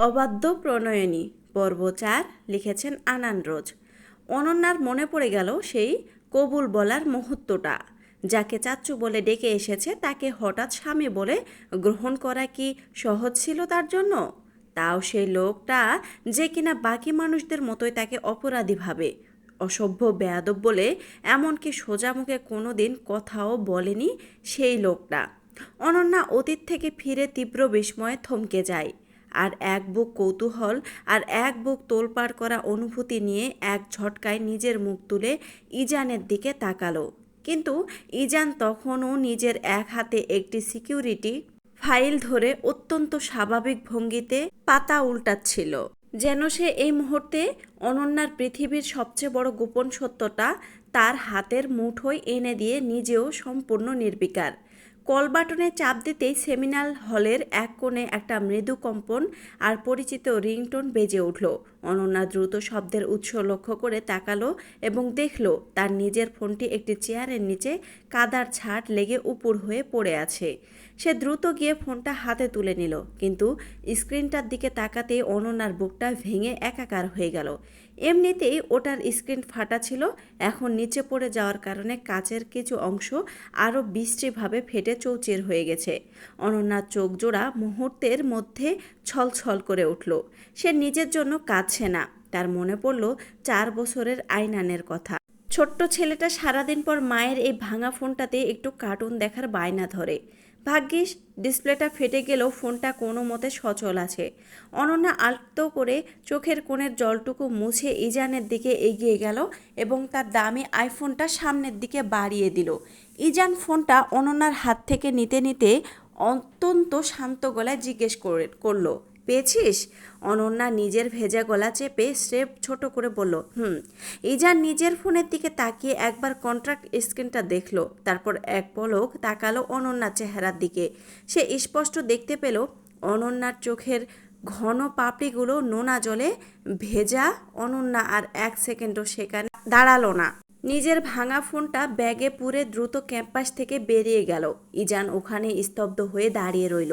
অবাধ্য প্রণয়িনী পর্ব ৪ লিখেছেন আনান রোজ। অনন্যার মনে পড়ে গেল সেই কবুল বলার মুহূর্তটা। যাকে চাচ্চু বলে ডেকে এসেছে তাকে হঠাৎ স্বামী বলে গ্রহণ করা কি সহজ ছিল তার জন্য? তাও সেই লোকটা যে কিনা বাকি মানুষদের মতোই তাকে অপরাধী ভাবে, অসভ্য বেয়াদব বলে এমনকি সোজা মুখে কোনো দিন কথাও বলেনি সেই লোকটা। অনন্যা অতীত থেকে ফিরে তীব্র বিস্ময়ে থমকে যায়। আর এক বুক কৌতূহল আর এক বুক তোলপাড় করা অনুভূতি নিয়ে এক ঝটকায় নিজের মুখ তুলে ইজানের দিকে তাকালো। কিন্তু ইজান তখনও নিজের এক হাতে একটি সিকিউরিটি ফাইল ধরে অত্যন্ত স্বাভাবিক ভঙ্গিতে পাতা উল্টাচ্ছিল, যেন সে এই মুহূর্তে অনন্যার পৃথিবীর সবচেয়ে বড় গোপন সত্যটা তার হাতের মুঠোয় এনে দিয়ে নিজেও সম্পূর্ণ নির্বিকার। কল বাটনে চাপ দিতেই সেমিনার হলের এক কোণে একটা মৃদু কম্পন আর পরিচিত রিংটোন বেজে উঠল। অনন্যা দ্রুত শব্দের উৎস লক্ষ্য করে তাকালো এবং দেখল তার নিজের ফোনটি একটি চেয়ারের নিচে কাদার ছাট লেগে উপুড় হয়ে পড়ে আছে। সে দ্রুত গিয়ে ফোনটা হাতে তুলে নিল, কিন্তু স্ক্রিনটার দিকে তাকাতেই অনন্যার বুকটা ভেঙে একাকার হয়ে গেল। এমনিতেই ওটার স্ক্রিন ফাটা ছিল, এখন নিচে পড়ে যাওয়ার কারণে কাচের কিছু অংশ আরও বিশ্রীভাবে ফেটে চৌচির হয়ে গেছে। অনন্যার চোখ জোড়া মুহূর্তের মধ্যে ছলছল করে উঠল। সে নিজের জন্য কাঁদছে না, তার মনে পড়ল 4 বছরের আইনানের কথা। ছোট্ট ছেলেটা সারাদিন পর মায়ের এই ভাঙা ফোনটাতে একটু কার্টুন দেখার বায়না ধরে। ভাগ্যিস ডিসপ্লেটা ফেটে গেলেও ফোনটা কোনো মতে সচল আছে। অনন্যা আলতো করে চোখের কোণের জলটুকু মুছে ইজানের দিকে এগিয়ে গেল এবং তার দামি আইফোনটা সামনের দিকে বাড়িয়ে দিল। ইজান ফোনটা অনন্যার হাত থেকে নিতে নিতে অত্যন্ত শান্ত গলায় জিজ্ঞেস করলো, পেয়েছিস? অনন্যা নিজের ভেজা গলা চেপে স্রেফ ছোট করে বলল, ইজান নিজের ফোনের দিকে তাকিয়ে একবার কন্ট্রাক্ট স্ক্রিনটা দেখলো, তারপর এক পলক তাকালো অনন্যার চেহারার দিকে। সে স্পষ্ট দেখতে পেল অনন্যার চোখের ঘন পাপড়িগুলো নোনা জলে ভেজা। অনন্যা আর এক সেকেন্ডও সেখানে দাঁড়ালো না। নিজের ভাঙা ফোনটা ব্যাগে পুরে দ্রুত ক্যাম্পাস থেকে বেরিয়ে গেল। ইজান ওখানে স্তব্ধ হয়ে দাঁড়িয়ে রইল।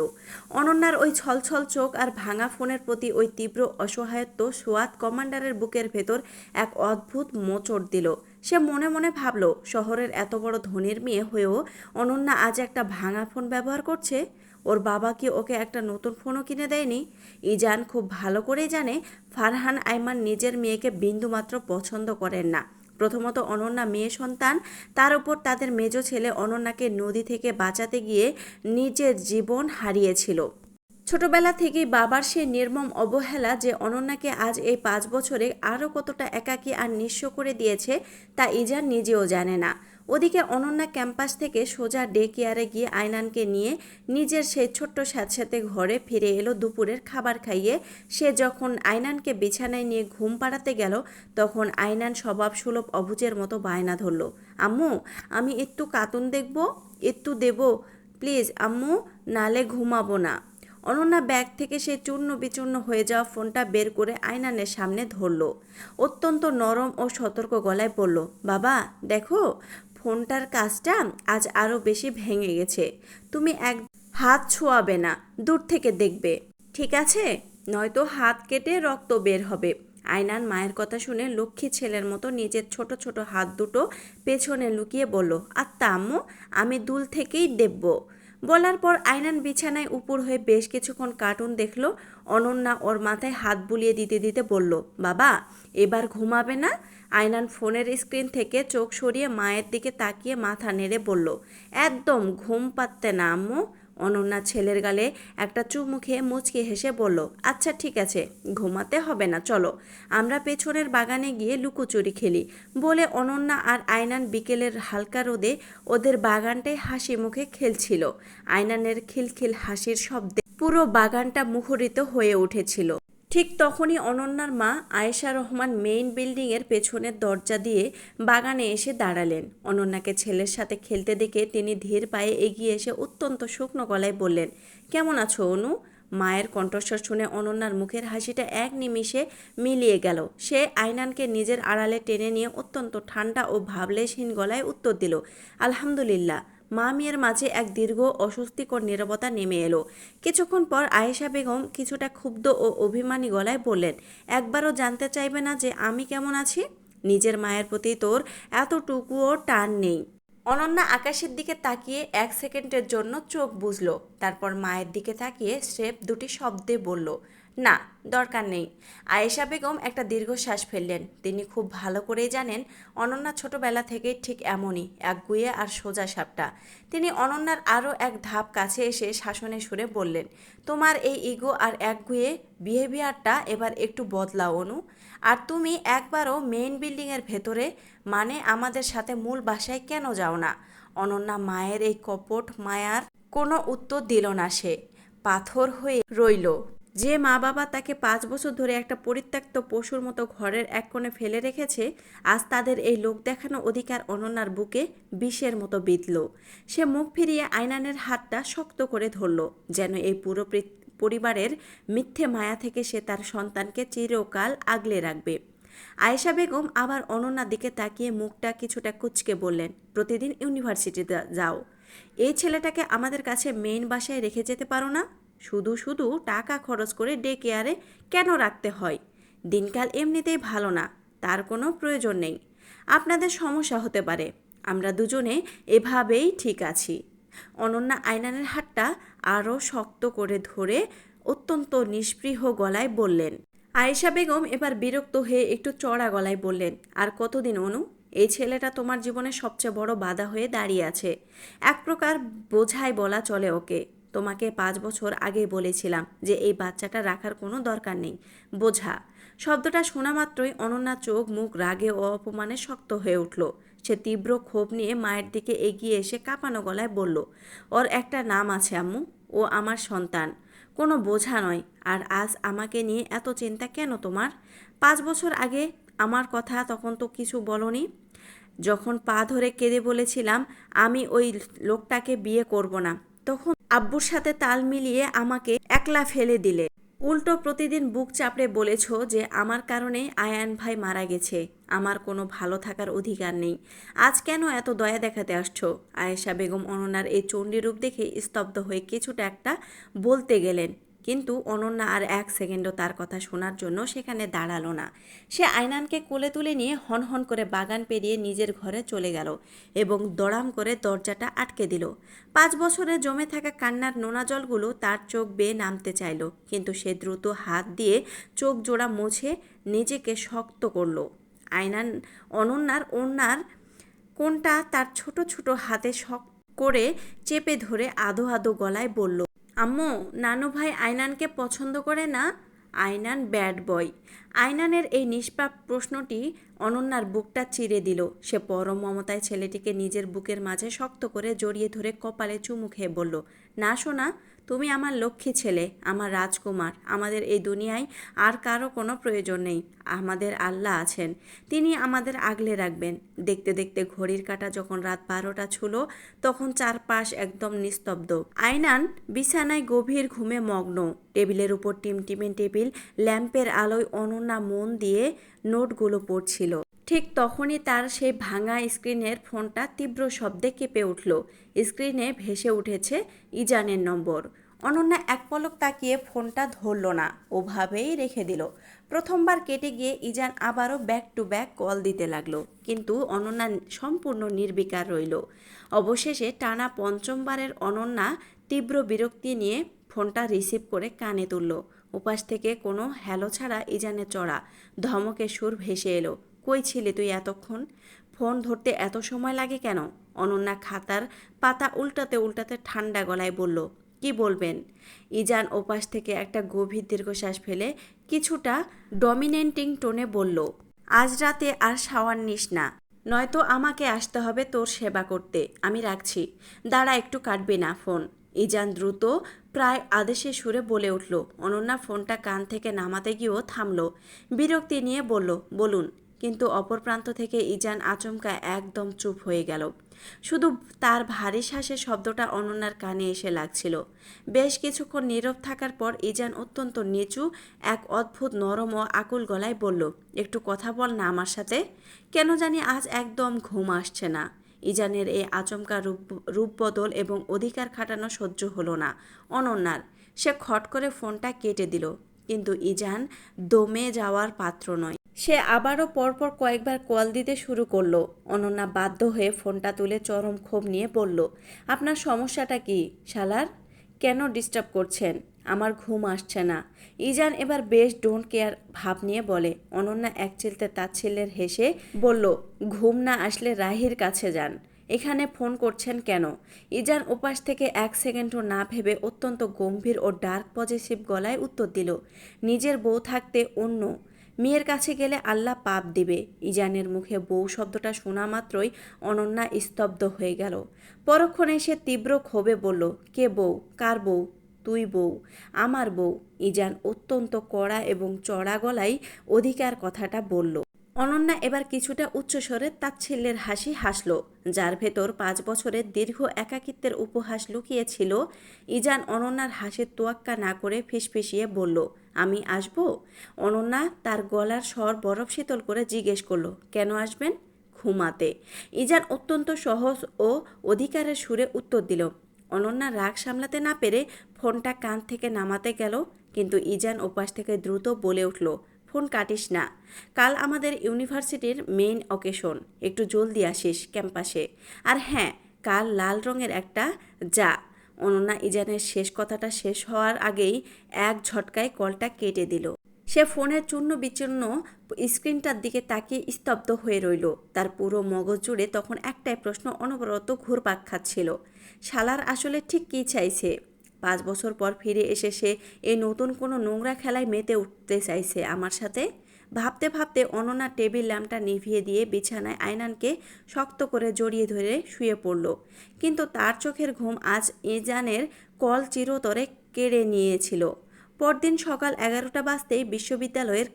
অনন্যার ওই ছলছল চোখ আর ভাঙা ফোনের প্রতি ওই তীব্র অসহায়ত্ব সোয়াত কমান্ডারের বুকের ভেতর এক অদ্ভুত মোচড় দিল। সে মনে মনে ভাবল, শহরের এত বড় ধনীর মেয়ে হয়েও অনন্যা আজ একটা ভাঙা ফোন ব্যবহার করছে। ওর বাবা কি ওকে একটা নতুন ফোনও কিনে দেয়নি? ইজান খুব ভালো করেই জানে ফারহান আইমান নিজের মেয়েকে বিন্দুমাত্র পছন্দ করেন না। প্রথমত অনন্যা মেয়ে সন্তান, তার উপর তাদের মেজ ছেলে অনন্যাকে নদী থেকে বাঁচাতে গিয়ে নিজের জীবন হারিয়েছিল। ছোটবেলা থেকেই বাবার সে নির্মম অবহেলা যে অনন্যাকে আজ এই 5 বছরে আরও কতটা একাকী আর নিঃস্ব করে দিয়েছে তা ইজান নিজেও জানে না। ওদিকে অনন্যা ক্যাম্পাস থেকে সোজা ডে কেয়ারে গিয়ে আয়নানকে নিয়ে নিজের সেই ছোট্ট স্যাঁতস্যাঁতে ঘরে ফিরে এলো দুপুরের খাবার খাইয়ে। সে যখন আয়নানকে বিছানায় নিয়ে ঘুম পাড়াতে গেল তখন আয়নান স্বভাব সুলভ অবুঝের মতো বায়না ধরল, আম্মু আমি একটু কার্টুন দেখব, একটু দেব প্লিজ আম্মু, নালে ঘুমাবো না। অনন্যা ব্যাগ থেকে সে চূর্ণ বিচূর্ণ হয়ে যাওয়া ফোনটা বের করে আয়নানের সামনে ধরল। অত্যন্ত নরম ও সতর্ক গলায় বলল, বাবা দেখো ফোনটার কাজটা আজ আরও বেশি ভেঙে গেছে, তুমি এক হাত ছোঁয়াবে না, দূর থেকে দেখবে, ঠিক আছে? নয়তো হাত কেটে রক্ত বের হবে। আয়নান মায়ের কথা শুনে লক্ষ্মী ছেলের মতো নিজের ছোট ছোট হাত দুটো পেছনে লুকিয়ে বলল, আত্মা আম্মু আমি দুল থেকেই দেখব। বলার পর আয়নান বিছানায় উপুড় হয়ে বেশ কিছুক্ষণ কার্টুন দেখল। অনন্যা ওর মাথায় হাত বুলিয়ে দিতে দিতে বলল, বাবা এবার ঘুমাবে না? আয়নান ফোনের স্ক্রিন থেকে চোখ সরিয়ে মায়ের দিকে তাকিয়ে মাথা নেড়ে বলল, একদম ঘুম পাচ্ছে না আম্মু। অনন্যা ছেলের গালে একটা চুমু খেয়ে মুচকি হেসে বলল, আচ্ছা ঠিক আছে, ঘুমাতে হবে না, চলো আমরা পেছনের বাগানে গিয়ে লুকোচুরি খেলি। বলে অনন্যা আর আয়নান বিকেলের হালকা রোদে ওদের বাগানটায় হাসি মুখে খেলছিল। আয়নানের খিলখিল হাসির শব্দে পুরো বাগানটা মুখরিত হয়ে উঠেছিল। ঠিক তখনই অনন্যার মা আয়েশা রহমান মেইন বিল্ডিংয়ের পেছনের দরজা দিয়ে বাগানে এসে দাঁড়ালেন। অনন্যাকে ছেলের সাথে খেলতে দেখে তিনি ধীর পায়ে এগিয়ে এসে অত্যন্ত শুকনো গলায় বললেন, কেমন আছো অনু? মায়ের কণ্ঠস্বর শুনে অনন্যার মুখের হাসিটা এক নিমিষে মিলিয়ে গেল। সে আয়নানকে নিজের আড়ালে টেনে নিয়ে অত্যন্ত ঠান্ডা ও ভাবলেশহীন গলায় উত্তর দিল, আলহামদুলিল্লাহ। মা মেয়ের মাঝে এক দীর্ঘ অস্বস্তিকর নীরবতা নেমে এলো। কিছুক্ষণ পর আয়েশা বেগম কিছুটা ক্ষুব্ধ ও অভিমানী গলায় বললেন, একবারও জানতে চাইবে না যে আমি কেমন আছি? নিজের মায়ের প্রতি তোর এতটুকুও টান নেই? অনন্যা আকাশের দিকে তাকিয়ে 1 সেকেন্ডের জন্য চোখ বুজল, তারপর মায়ের দিকে তাকিয়ে স্রেফ দুটি শব্দে বলল, না, দরকার নেই। আয়েশা বেগম একটা দীর্ঘশ্বাস ফেললেন। তিনি খুব ভালো করেই জানেন অনন্যা ছোটবেলা থেকেই ঠিক এমনই, একগুঁয়ে আর সোজা সাপটা। তিনি অনন্যার আরও এক ধাপ কাছে এসে শাসনের সুরে বললেন, তোমার এই ইগো আর একগুঁয়ে বিহেভিয়ারটা এবার একটু বদলাও অনু। আর তুমি একবারও মেইন বিল্ডিংয়ের ভেতরে, মানে আমাদের সাথে মূল বাসায় কেন যাও না? অনন্যা মায়ের এই কপট মায়ার কোনো উত্তর দিল না। সে পাথর হয়ে রইল। যে মা বাবা তাকে 5 বছর ধরে একটা পরিত্যক্ত পশুর মতো ঘরের এক কোণে ফেলে রেখেছে, আজ তাদের এই লোক দেখানো অধিকার অনন্যার বুকে বিষের মতো বিঁধল। সে মুখ ফিরিয়ে আয়নানের হাতটা শক্ত করে ধরল, যেন এই পুরো পরিবারের মিথ্যে মায়া থেকে সে তার সন্তানকে চিরকাল আগলে রাখবে। আয়েশা বেগম আবার অনন্যার দিকে তাকিয়ে মুখটা কিছুটা কুঁচকে বললেন, প্রতিদিন ইউনিভার্সিটিতে যাও, এই ছেলেটাকে আমাদের কাছে মেইন বাসায় রেখে যেতে পারো না? শুধু শুধু টাকা খরচ করে ডে কেয়ারে কেন রাখতে হয়? দিনকাল এমনিতেই ভালো না, তার কোনো প্রয়োজন নেই। আপনাদের সমস্যা হতে পারে, আমরা দুজনে এভাবেই ঠিক আছি। অনন্যা আয়নানের হাতটা আরও শক্ত করে ধরে অত্যন্ত নিস্পৃহ গলায় বললেন। আয়েশা বেগম এবার বিরক্ত হয়ে একটু চড়া গলায় বললেন, আর কতদিন অনু? এই ছেলেটা তোমার জীবনের সবচেয়ে বড় বাধা হয়ে দাঁড়িয়ে আছে। এক প্রকার বোঝাই বলা চলে ওকে। তোমাকে 5 বছর আগে বলেছিলাম যে এই বাচ্চাটা রাখার কোনো দরকার নেই। বোঝা শব্দটা শোনা মাত্রই অনন্যার চোখ মুখ রাগে ও অপমানে শক্ত হয়ে উঠল। সে তীব্র ক্ষোভ নিয়ে মায়ের দিকে এগিয়ে এসে কাঁপানো গলায় বলল, ওর একটা নাম আছে আম্মু, ও আমার সন্তান, কোনো বোঝা নয়। আর আজ আমাকে নিয়ে এত চিন্তা কেন তোমার? 5 বছর আগে আমার কথা তখন তো কিছু বলনি? যখন পা ধরে কেঁদে বলেছিলাম আমি ওই লোকটাকে বিয়ে করব না, তখন আব্বুর সাথে তাল মিলিয়ে আমাকে একলা ফেলে দিলে। উল্টো প্রতিদিন বুক চাপড়ে বলেছ যে আমার কারণে আয়ান ভাই মারা গেছে, আমার কোনো ভালো থাকার অধিকার নেই। আজ কেন এত দয়া দেখাতে আসছো? আয়েশা বেগম অনন্যার এই চণ্ডীরূপ দেখে স্তব্ধ হয়ে কিছুটা একটা বলতে গেলেন, কিন্তু অনন্যা আর 1 সেকেন্ডও তার কথা শোনার জন্য সেখানে দাঁড়ালো না। সে আয়নানকে কোলে তুলে নিয়ে হনহন করে বাগান পেরিয়ে নিজের ঘরে চলে গেল এবং দড়াম করে দরজাটা আটকে দিল। 5 বছরে জমে থাকা কান্নার নোনা জলগুলো তার চোখ বেয়ে নামতে চাইল, কিন্তু সে দ্রুত হাত দিয়ে চোখ জোড়া মুছে নিজেকে শক্ত করল। আয়নান অনন্যার ওড়নার কোনটা তার ছোট ছোট হাতে শক্ত করে চেপে ধরে আধো আধো গলায় বলল, আম্মু, নানু ভাই আয়নানকে পছন্দ করে না? আয়নান ব্যাড বয়? আয়নানের এই নিষ্পাপ প্রশ্নটি অনন্যার বুকটা চিরে দিল। সে পরম মমতায় ছেলেটিকে নিজের বুকের মাঝে শক্ত করে জড়িয়ে ধরে কপালে চুমু খেয়ে বলল, না সোনা, তুমি আমার লক্ষ্মী ছেলে, আমার রাজকুমার। আমাদের এই দুনিয়ায় আর কারো কোনো প্রয়োজন নেই। আমাদের আল্লাহ আছেন, তিনি আমাদের আগলে রাখবেন। দেখতে দেখতে ঘড়ির কাঁটা যখন রাত 12টা ছুলো, তখন চারপাশ একদম নিস্তব্ধ। আয়নান বিছানায় গভীর ঘুমে মগ্ন। টেবিলের উপর টিমটিমে টেবিল ল্যাম্পের আলোয় অনন্যা মন দিয়ে নোটগুলো পড়ছিল। ঠিক তখনই তার সেই ভাঙা স্ক্রিনের ফোনটা তীব্র শব্দে কেঁপে উঠল। স্ক্রিনে ভেসে উঠেছে ইজানের নম্বর। অনন্যা এক পলক তাকিয়ে ফোনটা ধরল না, ওভাবেই রেখে দিল। প্রথমবার কেটে গিয়ে ইজান আবারও ব্যাক টু ব্যাক কল দিতে লাগলো, কিন্তু অনন্যা সম্পূর্ণ নির্বিকার রইল। অবশেষে টানা পঞ্চমবারের অনন্যা তীব্র বিরক্তি নিয়ে ফোনটা রিসিভ করে কানে তুলল। ওপাশ থেকে কোনো হ্যালো ছাড়া ইজানের চড়া ধমকের সুর ভেসে এলো, কই ছিলে তুই এতক্ষণ? ফোন ধরতে এত সময় লাগে কেন? অনন্যা খাতার পাতা উল্টাতে উল্টাতে ঠান্ডা গলায় বলল, কি বলবেন? ইজান ওপাশ থেকে একটা গভীর দীর্ঘশ্বাস ফেলে কিছুটা ডমিনেটিং টোনে বলল, আজ রাতে আর শাওয়ার নিস না, নয়তো আমাকে আসতে হবে তোর সেবা করতে। আমি রাখছি। দাঁড়া, একটু কাটবে না ফোন? ইজান দ্রুত প্রায় আদেশে সুরে বলে উঠল। অনন্যা ফোনটা কান থেকে নামাতে গিয়েও থামল। বিরক্তি নিয়ে বলল, বলুন। কিন্তু অপর প্রান্ত থেকে ইজান আচমকা একদম চুপ হয়ে গেল। শুধু তার ভারী শ্বাসের শব্দটা অনন্যার কানে এসে লাগছিল। বেশ কিছুক্ষণ নীরব থাকার পর ইজান অত্যন্ত নিচু এক অদ্ভুত নরম ও আকুল গলায় বলল, একটু কথা বল না আমার সাথে। কেন জানি আজ একদম ঘুম আসছে না। ইজানের এই আচমকা রূপবদল এবং অধিকার খাটানো সহ্য হলো না অনন্যার। সে খট করে ফোনটা কেটে দিল, কিন্তু ইজান দমে যাওয়ার পাত্র নয়। সে আবারও পরপর কয়েকবার কল দিতে শুরু করলো। অনন্যা বাধ্য হয়ে ফোনটা তুলে চরম ক্ষোভ নিয়ে বলল, আপনার সমস্যাটা কি শালার? কেন ডিস্টার্ব করছেন? আমার ঘুম আসছে না। ইজান এবার বেশ ডোন্ট কেয়ার ভাব নিয়ে বলে। অনন্যা এক চিলতে তাচ্ছিল্যের হেসে বলল, ঘুম না আসলে রাহির কাছে যান, এখানে ফোন করছেন কেন? ইজান ওপাশ থেকে এক সেকেন্ডও না ভেবে অত্যন্ত গম্ভীর ও ডার্ক পজিটিভ গলায় উত্তর দিল, নিজের বউ থাকতে অন্য মেয়ের কাছে গেলে আল্লাহ পাপ দিবে। ইজানের মুখে বউ শব্দটা শোনা মাত্রই অনন্যা স্তব্ধ হয়ে গেল। পরক্ষণে সে তীব্র ক্ষোভে বলল, কে বউ? কার বউ? তুই বউ, আমার বউ। ইজান অত্যন্ত কড়া এবং চড়া গলায় অধিকার কথাটা বলল। অনন্যা এবার কিছুটা উচ্চস্বরে তাচ্ছিল্যের হাসি হাসল, যার ভেতর 5 বছরের দীর্ঘ একাকিত্বের উপহাস লুকিয়েছিল। ইজান অনন্যার হাসির তোয়াক্কা না করে ফিসফিসিয়ে বলল, আমি আসবো? অনন্যা তার গলার স্বর বরফ শীতল করে জিজ্ঞেস করলো, কেন আসবেন? ঘুমাতে। ইজান অত্যন্ত সহজ ও অধিকারের সুরে উত্তর দিল। অনন্যা রাগ সামলাতে না পেরে ফোনটা কান থেকে নামাতে গেল, কিন্তু ইজান ওপাশ থেকে দ্রুত বলে উঠল, ফোন কাটিস না, কাল আমাদের ইউনিভার্সিটির মেইন অকেশন, একটু জলদি আসিস ক্যাম্পাসে। আর হ্যাঁ, কাল লাল রঙের একটা যা। অনন্যা ইজানের শেষ কথাটা শেষ হওয়ার আগেই এক ঝটকায় কলটা কেটে দিল। সে ফোনের চূর্ণ বিচূর্ণ স্ক্রিনটার দিকে তাকিয়ে স্তব্ধ হয়ে রইল। তার পুরো মগজ জুড়ে তখন একটাই প্রশ্ন অনবরত ঘুরপাক খাচ্ছিল, শালার আসলে ঠিক কী চাইছে? 5 বছর পর ফিরে এসে সে এই নতুন কোনো নোংরা খেলায় মেতে উঠতে চাইছে আমার সাথে? ভাবতে ভাবতে অনন্যা টেবিল ল্যাম্পটা নিভিয়ে দিয়ে বিছানায় আয়নানকে শক্ত করে জড়িয়ে ধরে শুয়ে পড়ল। কিন্তু তার চোখের ঘুম আজ ইজানের কল চিরতরে কেড়ে নিয়েছিল। পরদিন সকাল 11টা বাজতেই বিশ্ববিদ্যালয়ের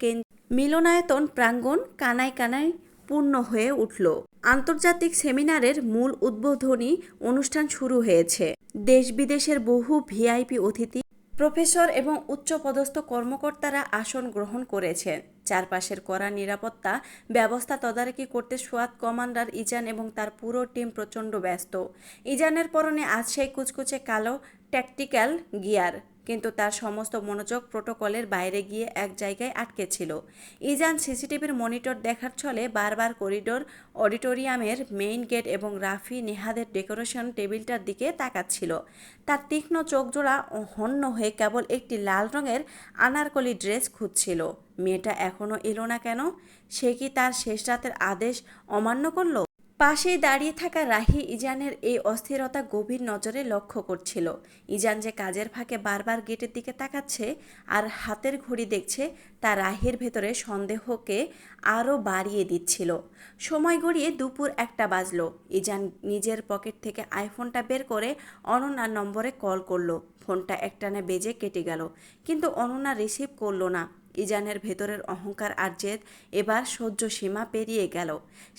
মিলনায়তন প্রাঙ্গণ কানায় কানায় পূর্ণ হয়ে উঠল। আন্তর্জাতিক সেমিনারের মূল উদ্বোধনী অনুষ্ঠান শুরু হয়েছে। দেশ বিদেশের বহু ভিআইপি অতিথি, প্রফেসর এবং উচ্চপদস্থ কর্মকর্তারা আসন গ্রহণ করেছেন। চারপাশের কড়া নিরাপত্তা ব্যবস্থা তদারকি করতে সোয়াত কমান্ডার ইজান এবং তার পুরো টিম প্রচণ্ড ব্যস্ত। ইজানের পরনে আজ সেই কুচকুচে কালো ট্যাকটিক্যাল গিয়ার, কিন্তু তার সমস্ত মনোযোগ প্রোটোকলের বাইরে গিয়ে এক জায়গায় আটকে ছিল। ইজান সিসিটিভির মনিটর দেখার ছলে বারবার করিডোর, অডিটোরিয়ামের মেইন গেট এবং রাফি নেহাদের ডেকোরেশন টেবিলটার দিকে তাকাচ্ছিল। তার তীক্ষ্ণ চোখজোড়া হন্য হয়ে কেবল একটি লাল রঙের আনারকলি ড্রেস খুঁজছিল। মেয়েটা এখনও এলো না কেন? সে কি তার শেষ রাতের আদেশ অমান্য করল? পাশেই দাঁড়িয়ে থাকা রাহি ইজানের এই অস্থিরতা গভীর নজরে লক্ষ্য করছিল। ইজান যে কাজের ফাঁকে বারবার গেটের দিকে তাকাচ্ছে আর হাতের ঘড়ি দেখছে, তা রাহির ভেতরে সন্দেহকে আরও বাড়িয়ে দিচ্ছিল। সময় গড়িয়ে দুপুর 1টা বাজলো। ইজান নিজের পকেট থেকে আইফোনটা বের করে অনন্যার নম্বরে কল করলো। ফোনটা একটানে বেজে কেটে গেল, কিন্তু অনন্যা রিসিভ করলো না। ইজানের ভেতরের অহংকার আর জেদ এবার সহ্য সীমা পেরিয়ে গেল।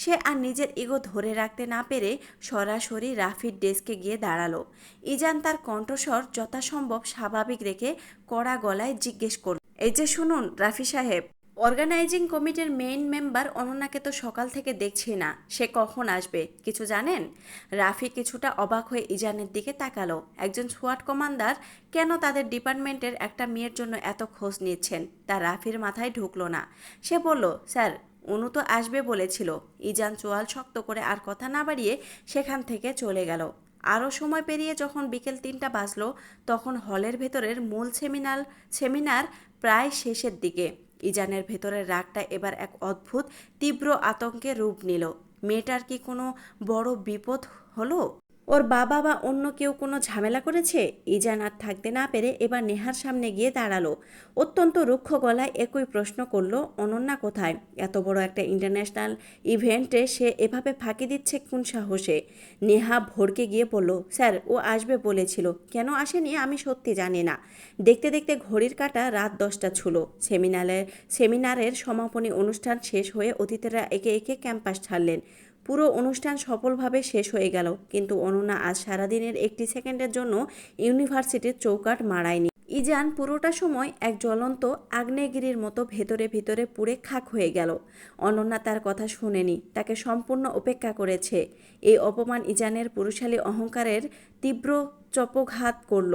সে আর নিজের ইগো ধরে রাখতে না পেরে সরাসরি রাফির ডেস্কে গিয়ে দাঁড়ালো। ইজান তার কণ্ঠস্বর যথাসম্ভব স্বাভাবিক রেখে কড়া গলায় জিজ্ঞেস করল, এই যে শুনুন রাফি সাহেব, অর্গানাইজিং কমিটির মেইন মেম্বার অনন্যাকে তো সকাল থেকে দেখছি না, সে কখন আসবে কিছু জানেন? রাফি কিছুটা অবাক হয়ে ইজানের দিকে তাকালো। একজন সোয়াট কমান্ডার কেন তাদের ডিপার্টমেন্টের একটা মেয়ের জন্য এত খোঁজ নিচ্ছেন, তা রাফির মাথায় ঢুকলো না। সে বলল, স্যার অনু তো আসবে বলেছিল। ইজান চোয়াল শক্ত করে আর কথা না বাড়িয়ে সেখান থেকে চলে গেল। আরও সময় পেরিয়ে যখন বিকেল 3টা বাজলো, তখন হলের ভেতরের মূল সেমিনার প্রায় শেষের দিকে। ইজানের ভেতরের রাগটা এবার এক অদ্ভুত তীব্র আতঙ্কে রূপ নিল। মেয়েটার কি কোনো বড় বিপদ হলো? ওর বাবা বা অন্য কেউ কোনো ঝামেলা করেছে? ইজান আর থাকতে না পেরে এবার নেহার সামনে গিয়ে দাঁড়ালো। অত্যন্ত রুক্ষ গলায় একই প্রশ্ন করলো, অনন্যা কোথায়? এত বড় একটা ইন্টারন্যাশনাল ইভেন্টে সে এভাবে ফাঁকি দিচ্ছে কোন সাহসে? নেহা ভড়কে গিয়ে বলল, স্যার ও আসবে বলেছিল, কেন আসেনি আমি সত্যি জানি না। দেখতে দেখতে ঘড়ির কাঁটা রাত 10টা ছুলো। সেমিনারের সমাপনী অনুষ্ঠান শেষ হয়ে অতিথিরা একে একে ক্যাম্পাস ছাড়লেন। পুরো অনুষ্ঠান সফলভাবে শেষ হয়ে গেল, কিন্তু অনন্যা আজ সারাদিনের একটি সেকেন্ডের জন্য ইউনিভার্সিটির চৌকাঠ মাড়ায়নি। ইজান পুরোটা সময় এক জ্বলন্ত আগ্নেয়গিরির মতো ভেতরে ভিতরে পুড়ে খাক হয়ে গেল। অনন্যা তার কথা শুনেনি, তাকে সম্পূর্ণ উপেক্ষা করেছে। এই অপমান ইজানের পুরুষালী অহংকারের তীব্র চপঘাত করল।